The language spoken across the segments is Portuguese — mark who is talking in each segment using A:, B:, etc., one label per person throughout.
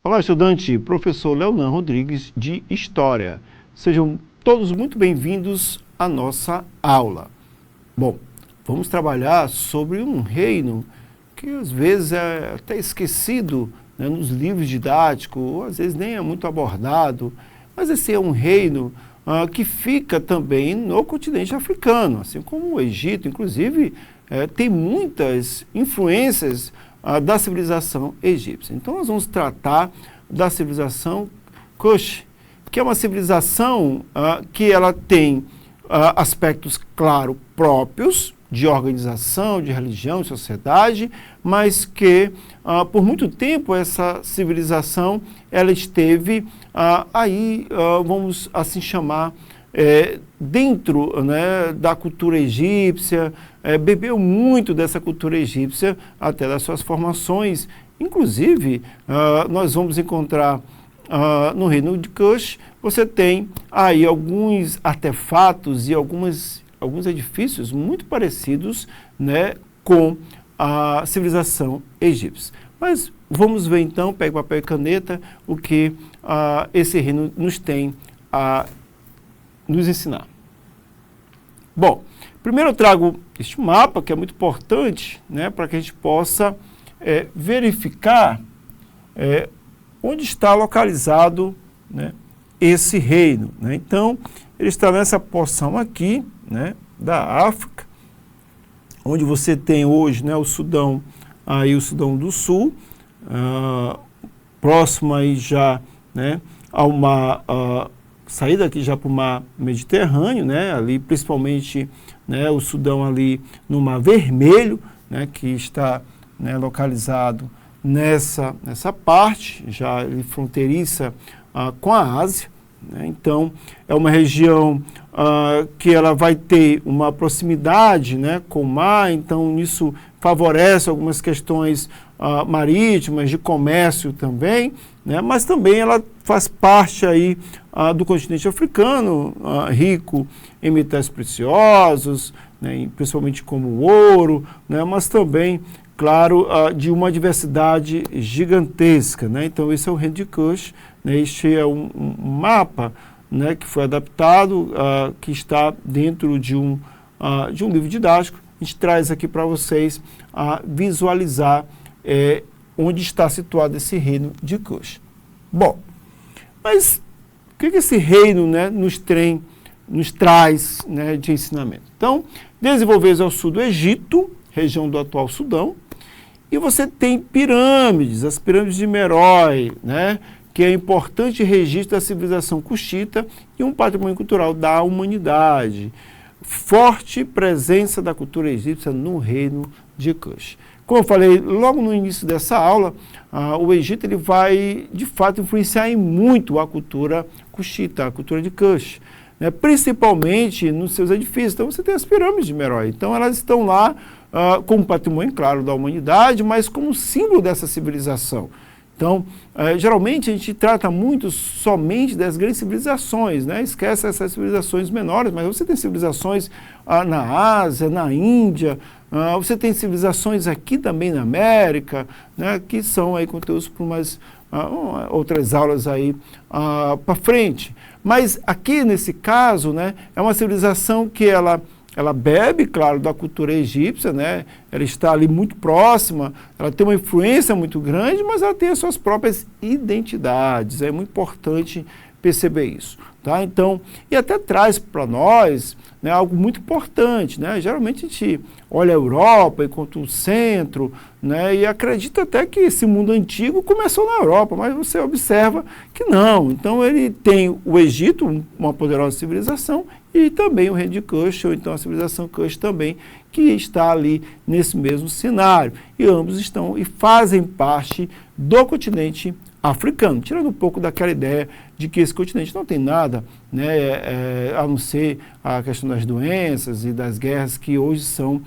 A: Olá, estudante, professor Leonan Rodrigues de História. Sejam todos muito bem-vindos à nossa aula. Bom, vamos trabalhar sobre um reino que às vezes é até esquecido, né, nos livros didáticos, ou às vezes nem é muito abordado, mas esse é um reino que fica também no continente africano, assim como o Egito, inclusive, tem muitas influências da civilização egípcia. Então nós vamos tratar da civilização Kush, que é uma civilização que ela tem aspectos, claro, próprios de organização, de religião, de sociedade, mas que por muito tempo essa civilização ela esteve aí, vamos assim chamar, dentro, né, da cultura egípcia, bebeu muito dessa cultura egípcia, até das suas formações. Inclusive, nós vamos encontrar no reino de Kush, você tem aí alguns artefatos e alguns edifícios muito parecidos, né, com a civilização egípcia. Mas vamos ver então, pegue papel e caneta, o que esse reino nos tem a nos ensinar. Bom, primeiro eu trago este mapa, que é muito importante, né, para que a gente possa verificar onde está localizado, né, esse reino, né? Então, ele está nessa porção aqui, né, da África, onde você tem hoje, né, o Sudão, aí o Sudão do Sul, próximo aí já, né, a uma saída aqui já para o mar Mediterrâneo, né, ali principalmente, né, o Sudão ali no Mar Vermelho, né, que está, né, localizado nessa parte, já ali fronteiriça com a Ásia, né? Então é uma região que ela vai ter uma proximidade, né, com o mar, então isso favorece algumas questões marítimas, de comércio também, né, mas também ela faz parte aí do continente africano, rico em metais preciosos, né, principalmente como o ouro, né, mas também, claro, de uma diversidade gigantesca, né? Então esse é o reino de Kush, né? Este é um mapa, né, que foi adaptado, que está dentro de um livro didático. A gente traz aqui para vocês visualizar onde está situado esse reino de Kush. Bom, mas o que esse reino, né, nos traz, né, de ensinamento? Então, desenvolveu-se ao sul do Egito, região do atual Sudão, e você tem pirâmides, as pirâmides de Meroe, né, que é importante registro da civilização cuxita e um patrimônio cultural da humanidade. Forte presença da cultura egípcia no reino de Kush. Como eu falei logo no início dessa aula, o Egito ele vai, de fato, influenciar em muito a cultura cuxita, a cultura de Kush, né, principalmente nos seus edifícios. Então você tem as pirâmides de Meroe, então elas estão lá como patrimônio, claro, da humanidade, mas como símbolo dessa civilização. Então, geralmente a gente trata muito somente das grandes civilizações, né? Esquece essas civilizações menores, mas você tem civilizações na Ásia, na Índia, você tem civilizações aqui também na América, né, que são aí conteúdos para umas outras aulas aí para frente. Mas aqui nesse caso, né, é uma civilização que ela bebe, claro, da cultura egípcia, né? Ela está ali muito próxima, ela tem uma influência muito grande, mas ela tem as suas próprias identidades. É muito importante perceber isso, tá? Então, e até traz para nós, né, algo muito importante, né? Geralmente a gente olha a Europa enquanto o centro, né, e acredita até que esse mundo antigo começou na Europa, mas você observa que não. Então ele tem o Egito, uma poderosa civilização, e também o reino de Kush, ou então a civilização Kush também, que está ali nesse mesmo cenário. E ambos estão e fazem parte do continente africano, tirando um pouco daquela ideia de que esse continente não tem nada, né, a não ser a questão das doenças e das guerras que hoje são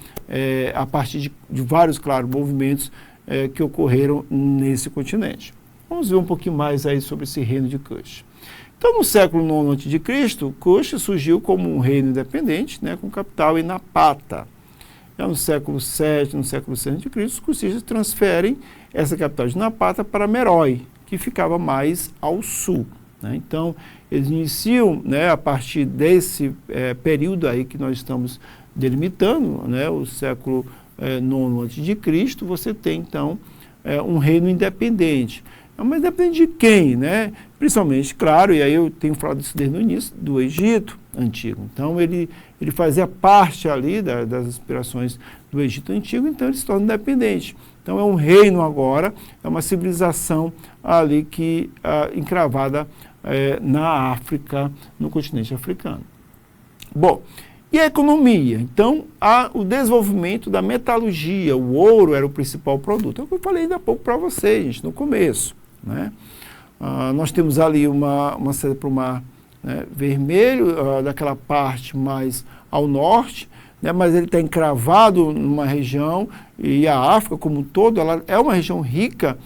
A: a partir de vários, claro, movimentos que ocorreram nesse continente. Vamos ver um pouquinho mais aí sobre esse reino de Kush. Então, no século IX a.C., Kush surgiu como um reino independente, né, com capital em Napata. Já no século VII, no século VI a.C., os cushistas transferem essa capital de Napata para Meroe, que ficava mais ao sul, né? Então, eles iniciam, né, a partir desse período aí que nós estamos delimitando, né, o século IX a.C., você tem, então, um reino independente. Mas depende de quem, né? Principalmente, claro, e aí eu tenho falado isso desde o início, do Egito Antigo. Então, ele fazia parte ali das inspirações do Egito Antigo, então ele se torna independente. Então, é um reino agora, é uma civilização ali que encravada na África, no continente africano. Bom, e a economia? Então, o desenvolvimento da metalurgia, o ouro era o principal produto. É o que eu falei ainda há pouco para vocês, gente, no começo, né? Nós temos ali uma saída para o Mar, né, Vermelho, daquela parte mais ao norte, né, mas ele está encravado numa região, e a África como um todo, ela é uma região rica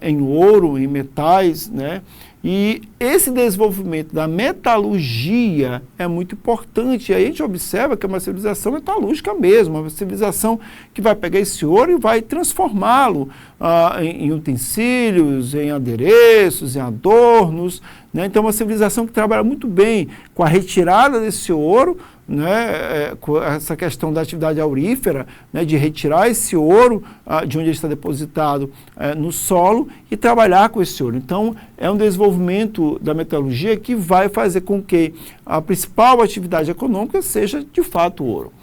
A: em ouro, em metais, né? E esse desenvolvimento da metalurgia é muito importante. E aí a gente observa que é uma civilização metalúrgica mesmo, uma civilização que vai pegar esse ouro e vai transformá-lo em utensílios, em adereços, em adornos, né? Então, uma civilização que trabalha muito bem com a retirada desse ouro, né, com essa questão da atividade aurífera, né, de retirar esse ouro de onde ele está depositado no solo e trabalhar com esse ouro. Então, é um desenvolvimento da metalurgia que vai fazer com que a principal atividade econômica seja, de fato, o ouro.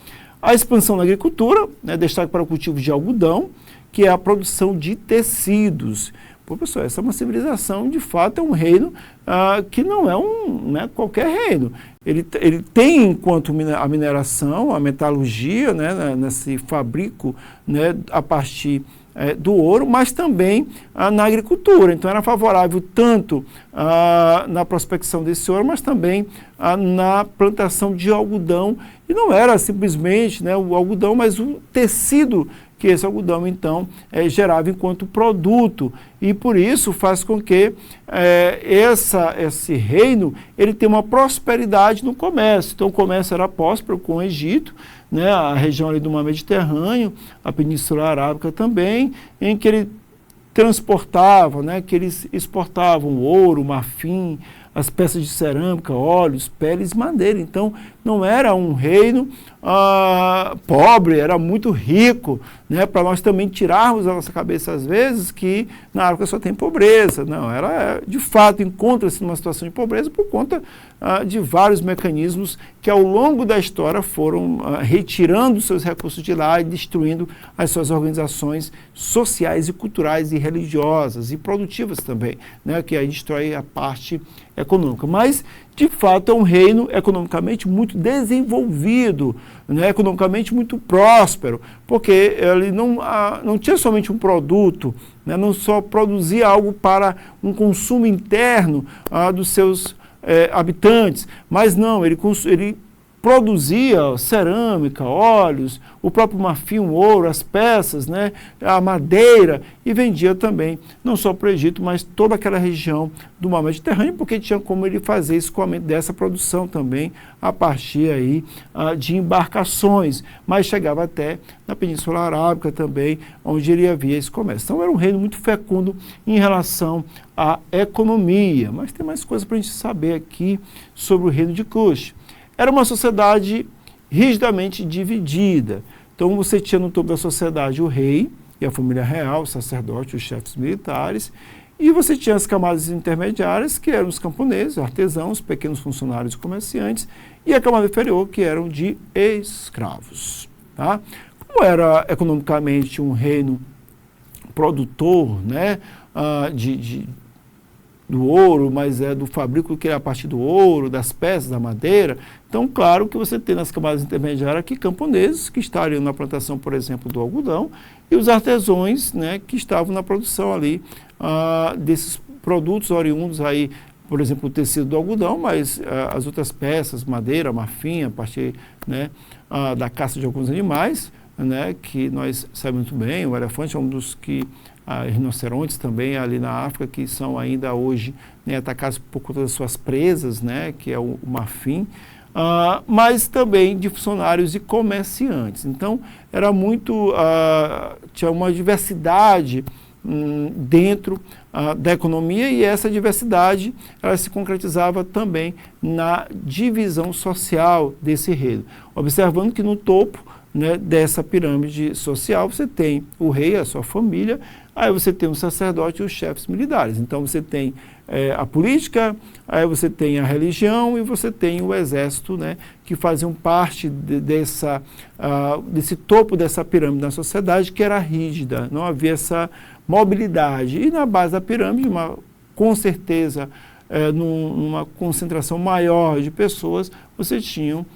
A: A expansão da agricultura, né, destaque para o cultivo de algodão, que é a produção de tecidos. Pô, pessoal, essa é uma civilização, de fato, é um reino que não é qualquer reino. Ele tem, enquanto a mineração, a metalurgia, né, nesse fabrico, né, a partir do ouro, mas também na agricultura. Então, era favorável tanto na prospecção desse ouro, mas também na plantação de algodão. E não era simplesmente, né, o algodão, mas o tecido que esse algodão, então, gerava enquanto produto. E por isso faz com que esse reino ele tenha uma prosperidade no comércio. Então, o comércio era próspero com o Egito, né, a região ali do Mar Mediterrâneo, a Península Arábica também, em que ele transportava, né, que eles exportavam ouro, marfim, as peças de cerâmica, óleos, peles, madeira. Então, não era um reino pobre, era muito rico, né, para nós também tirarmos da nossa cabeça, às vezes, que na África só tem pobreza. Não, de fato, encontra-se numa situação de pobreza por conta de vários mecanismos que, ao longo da história, foram retirando seus recursos de lá e destruindo as suas organizações sociais e culturais e religiosas e produtivas também, né, que aí destrói a parte econômica. Mas, de fato, é um reino economicamente muito desenvolvido, né, economicamente muito próspero, porque ele não tinha somente um produto, né, não só produzia algo para um consumo interno dos seus habitantes, mas não, ele produzia cerâmica, óleos, o próprio marfim, o ouro, as peças, né, a madeira, e vendia também, não só para o Egito, mas toda aquela região do Mar Mediterrâneo, porque tinha como ele fazer escoamento dessa produção também, a partir aí de embarcações, mas chegava até na Península Arábica também, onde ele havia esse comércio. Então era um reino muito fecundo em relação à economia, mas tem mais coisa para a gente saber aqui sobre o reino de Cush. Era uma sociedade rigidamente dividida. Então, você tinha no topo da sociedade o rei e a família real, o sacerdote, os chefes militares, e você tinha as camadas intermediárias, que eram os camponeses, artesãos, pequenos funcionários e comerciantes, e a camada inferior, que eram de escravos. Tá? Como era economicamente um reino produtor, né, do ouro, mas do fabrico que é a partir do ouro, das peças, da madeira. Então, claro que você tem nas camadas intermediárias aqui camponeses que estariam na plantação, por exemplo, do algodão, e os artesãos, né, que estavam na produção ali desses produtos oriundos aí, por exemplo, o tecido do algodão, mas as outras peças, madeira, marfim, a partir, né, da caça de alguns animais, né, que nós sabemos muito bem, o elefante é um dos que rinocerontes também ali na África, que são ainda hoje, né, atacados por conta das suas presas, né, que é o marfim, mas também de funcionários e comerciantes. Então, era muito, tinha uma diversidade, dentro da economia, e essa diversidade ela se concretizava também na divisão social desse reino. Observando que no topo, né, dessa pirâmide social você tem o rei, a sua família, aí você tem o sacerdote e os chefes militares. Então você tem a política, aí você tem a religião e você tem o exército, né, que faziam parte desse topo dessa pirâmide da sociedade, que era rígida, não havia essa mobilidade. E na base da pirâmide, com certeza, numa concentração maior de pessoas, você tinha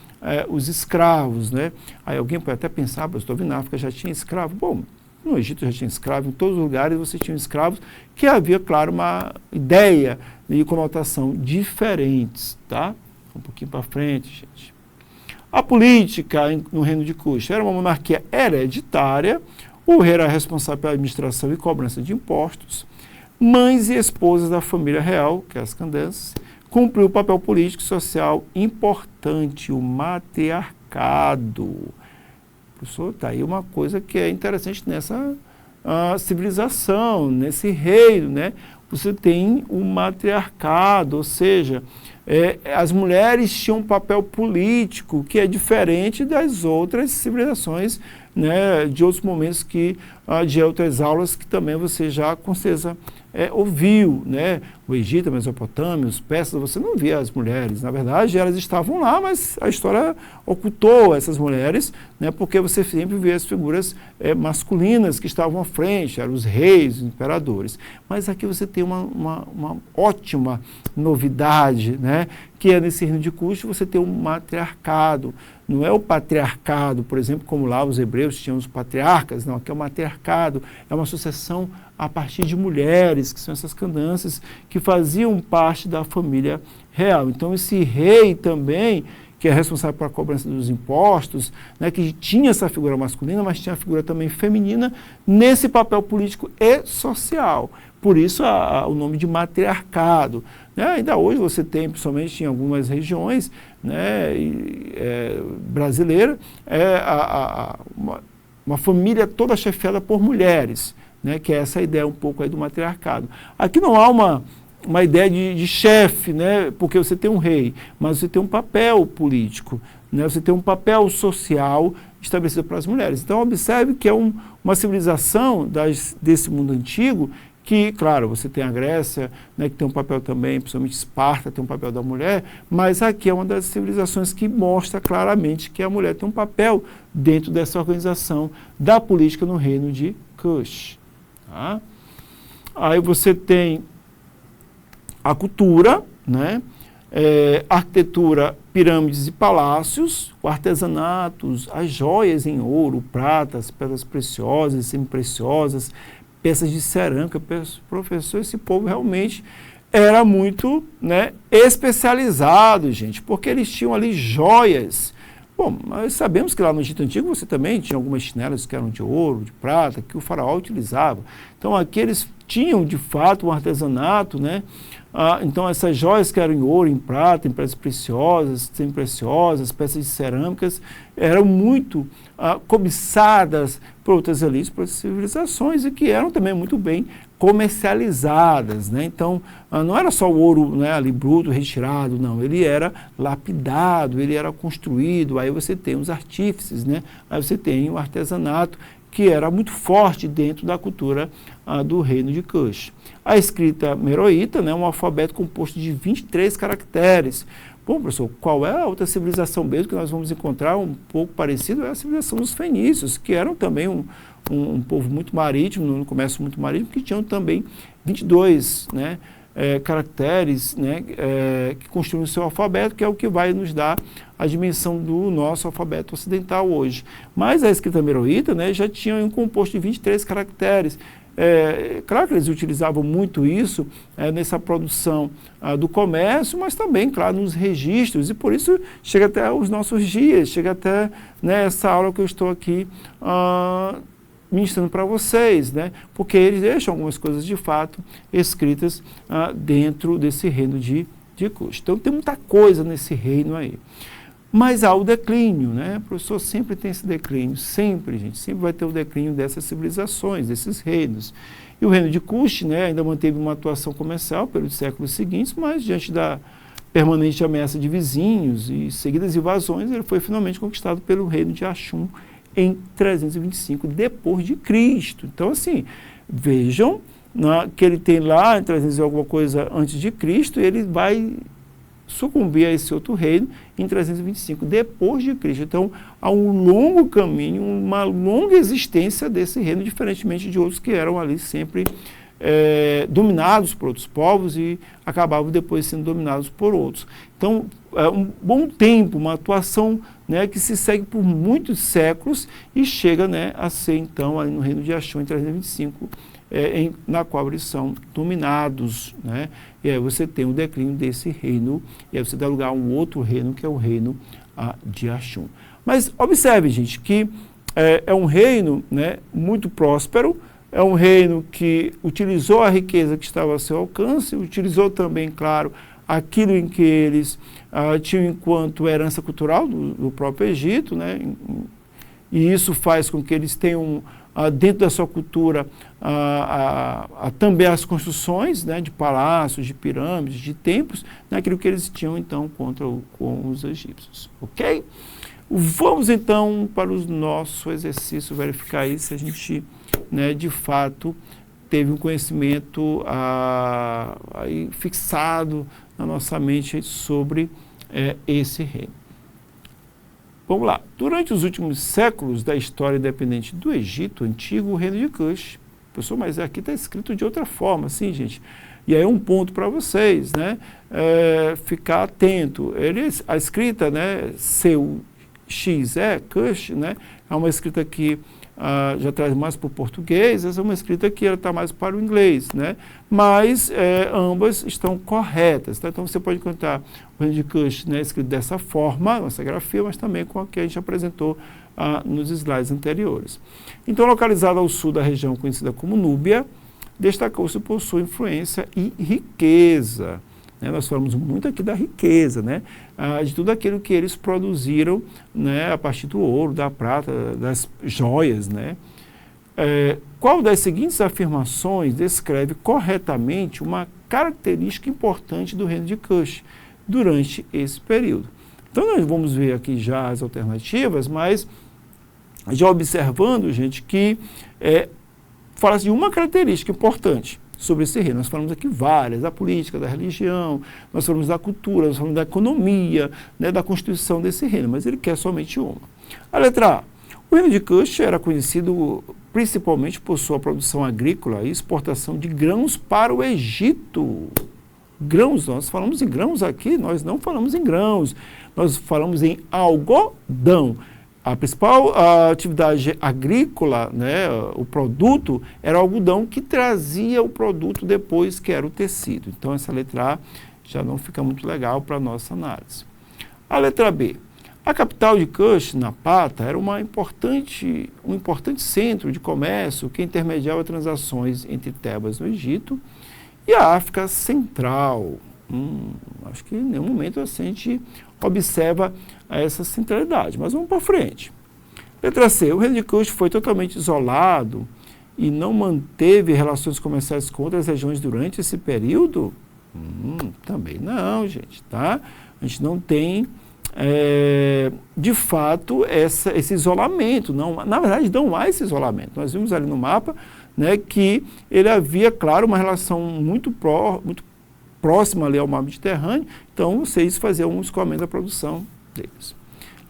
A: os escravos, né? Aí alguém pode até pensar, eu estou vendo na África, já tinha escravo. Bom, no Egito já tinha escravo, em todos os lugares você tinha escravos, que havia, claro, uma ideia e conotação diferentes, tá? Um pouquinho para frente, gente. A política no reino de Cush era uma monarquia hereditária, o rei era responsável pela administração e cobrança de impostos, mães e esposas da família real, que é as Candaces, cumpriu um papel político e social importante, o matriarcado. Professor, está aí uma coisa que é interessante nessa civilização, nesse reino, né? Você tem o matriarcado, ou seja, as mulheres tinham um papel político que é diferente das outras civilizações, né, de outros momentos de outras aulas que também você já com certeza ouviu, né? O Egito, a Mesopotâmia, os persas, você não via as mulheres. Na verdade, elas estavam lá, mas a história ocultou essas mulheres, né? Porque você sempre via as figuras masculinas que estavam à frente, eram os reis, os imperadores. Mas aqui você tem uma ótima novidade, né? Que é nesse reino de Cush você tem um matriarcado. Não é o patriarcado, por exemplo, como lá os hebreus tinham os patriarcas, não, aqui é o matriarcado, é uma sucessão a partir de mulheres, que são essas Candaces, que faziam parte da família real. Então esse rei também, que é responsável pela cobrança dos impostos, né, que tinha essa figura masculina, mas tinha a figura também feminina, nesse papel político e social. Por isso o nome de matriarcado. Ainda hoje você tem, principalmente em algumas regiões, né, brasileiras, uma família toda chefiada por mulheres, né, que é essa ideia um pouco aí do matriarcado. Aqui não há uma ideia de chefe, né, porque você tem um rei, mas você tem um papel político, né, você tem um papel social estabelecido para as mulheres. Então observe que é uma civilização desse mundo antigo que, claro, você tem a Grécia, né, que tem um papel também, principalmente Esparta, tem um papel da mulher, mas aqui é uma das civilizações que mostra claramente que a mulher tem um papel dentro dessa organização da política no reino de Cush. Tá? Aí você tem a cultura, né, arquitetura, pirâmides e palácios, o artesanato, as joias em ouro, prata, as pedras preciosas e semi-preciosas, peças de cerâmica. Professor, esse povo realmente era muito, né, especializado, gente, porque eles tinham ali joias. Bom, nós sabemos que lá no Egito Antigo você também tinha algumas chinelas que eram de ouro, de prata, que o faraó utilizava. Então aqui eles tinham de fato um artesanato, né? Então essas joias que eram em ouro, em prata, em peças preciosas, semi-preciosas, peças de cerâmicas, eram muito cobiçadas por outras elites, por outras civilizações, e que eram também muito bem comercializadas, né? Então não era só o ouro, né, ali bruto, retirado, não, ele era lapidado, ele era construído, aí você tem os artífices, né? Aí você tem o artesanato, que era muito forte dentro da cultura do reino de Cush. A escrita meroíta, né, um alfabeto composto de 23 caracteres. Bom, professor, qual é a outra civilização mesmo que nós vamos encontrar um pouco parecido? É a civilização dos fenícios, que eram também um povo muito marítimo, no comércio muito marítimo, que tinham também 22, né, caracteres, né, que construíam o seu alfabeto, que é o que vai nos dar a dimensão do nosso alfabeto ocidental hoje. Mas a escrita meroíta, né, já tinha um composto de 23 caracteres. Claro que eles utilizavam muito isso nessa produção do comércio, mas também, claro, nos registros, e por isso chega até os nossos dias, chega até, né, essa aula que eu estou aqui ministrando para vocês, né, porque eles deixam algumas coisas de fato escritas dentro desse reino de Cush. Então tem muita coisa nesse reino aí. Mas há o declínio, né? O professor sempre tem esse declínio, sempre, gente, sempre vai ter o declínio dessas civilizações, desses reinos. E o reino de Cush, né, ainda manteve uma atuação comercial pelos séculos seguintes, mas diante da permanente ameaça de vizinhos e seguidas invasões, ele foi finalmente conquistado pelo reino de Axum em 325 depois de Cristo. Então, assim, vejam que ele tem lá em 300 e alguma coisa antes de Cristo, ele vai sucumbir a esse outro reino em 325 depois de Cristo. Então, há um longo caminho, uma longa existência desse reino, diferentemente de outros que eram ali sempre dominados por outros povos e acabavam depois sendo dominados por outros. Então, é um bom tempo, uma atuação, né, que se segue por muitos séculos e chega, né, a ser, então, ali no reino de Axum em 325, na qual eles são dominados, né? E aí você tem o declínio desse reino, e aí você dá lugar a um outro reino, que é o reino de Axum. Mas observe, gente, que é um reino, né, muito próspero, é um reino que utilizou a riqueza que estava ao seu alcance, utilizou também, claro, aquilo em que eles tinham enquanto herança cultural do próprio Egito, né? E isso faz com que eles tenham dentro da sua cultura também as construções, né, de palácios, de pirâmides, de templos, naquilo que eles tinham então com os egípcios. Ok? Vamos então para o nosso exercício, verificar aí se a gente, né, de fato teve um conhecimento aí fixado na nossa mente sobre esse reino. Vamos lá. Durante os últimos séculos da história independente do Egito Antigo, o reino de Cush. Professor, mas aqui está escrito de outra forma, sim, gente. E aí um ponto para vocês, né? Ficar atento. A escrita, né, C-U-X-E, Cush, né? É uma escrita que já traz mais para o português, essa é uma escrita que está mais para o inglês, né? Mas ambas estão corretas, tá? Então você pode encontrar o reino de Cush, né, escrito dessa forma, nossa grafia, mas também com a que a gente apresentou nos slides anteriores. Então, localizado ao sul da região conhecida como Núbia, destacou-se por sua influência e riqueza. Né? Nós falamos muito aqui da riqueza, né? De tudo aquilo que eles produziram, né, a partir do ouro, da prata, das joias. Né? Qual das seguintes afirmações descreve corretamente uma característica importante do reino de Cush durante esse período? Então, nós vamos ver aqui já as alternativas, mas já observando, gente, que fala-se de uma característica importante sobre esse reino. Nós falamos aqui várias, da política, da religião, nós falamos da cultura, nós falamos da economia, né, da constituição desse reino, mas ele quer somente uma. A letra A. O reino de Cush era conhecido principalmente por sua produção agrícola e exportação de grãos para o Egito. Grãos, nós falamos em grãos aqui, nós não falamos em grãos, nós falamos em algodão. A principal atividade agrícola, né, o produto, era o algodão que trazia o produto depois, que era o tecido. Então, essa letra A já não fica muito legal para a nossa análise. A letra B. A capital de Cush, Napata, era um importante centro de comércio que intermediava transações entre Tebas no Egito e a África Central. Acho que em nenhum momento assim a gente observa essa centralidade, mas vamos para frente. Letra C. O reino de Cush foi totalmente isolado e não manteve relações comerciais com outras regiões durante esse período? Também não, gente, tá? A gente não tem, de fato, esse isolamento. Não, na verdade, não há esse isolamento. Nós vimos ali no mapa, né, que ele havia, claro, uma relação muito próxima ali ao mar Mediterrâneo, então vocês faziam um escoamento da produção deles.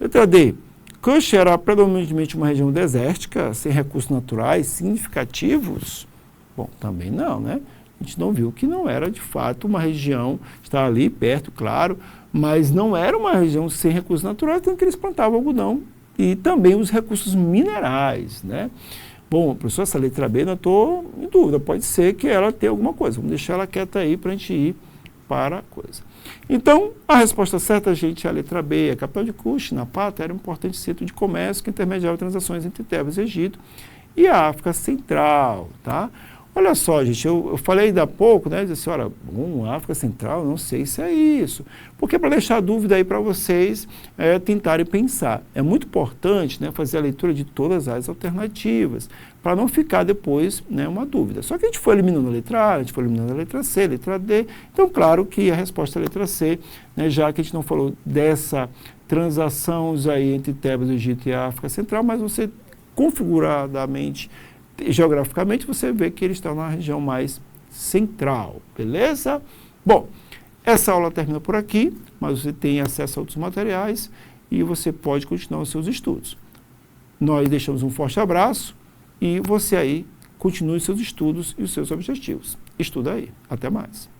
A: Letra D. Cush era predominantemente uma região desértica, sem recursos naturais significativos? Bom, também não, né? A gente não viu que não era, de fato, uma região, está ali perto, claro, mas não era uma região sem recursos naturais, tanto que eles plantavam algodão e também os recursos minerais, né? Bom, professor, essa letra B, não estou em dúvida, pode ser que ela tenha alguma coisa. Vamos deixar ela quieta aí para a gente ir para a coisa. Então, a resposta certa, gente, é a letra B. A capital de Cush, Napata, era um importante centro de comércio que intermediava transações entre Tebas e Egito e a África Central, tá? Olha só, gente, eu falei ainda há pouco, né, disse, olha, África Central, não sei se é isso. Porque para deixar a dúvida aí para vocês tentarem pensar. É muito importante, né, fazer a leitura de todas as alternativas, para não ficar depois, né, uma dúvida. Só que a gente foi eliminando a letra A, a gente foi eliminando a letra C, a letra D. Então, claro que a resposta é a letra C, né, já que a gente não falou dessa transações aí entre Tebas, Egito e a África Central, mas você configuradamente, geograficamente, você vê que eles estão na região mais central, beleza? Bom, essa aula termina por aqui, mas você tem acesso a outros materiais e você pode continuar os seus estudos. Nós deixamos um forte abraço e você aí continue seus estudos e os seus objetivos. Estuda aí. Até mais.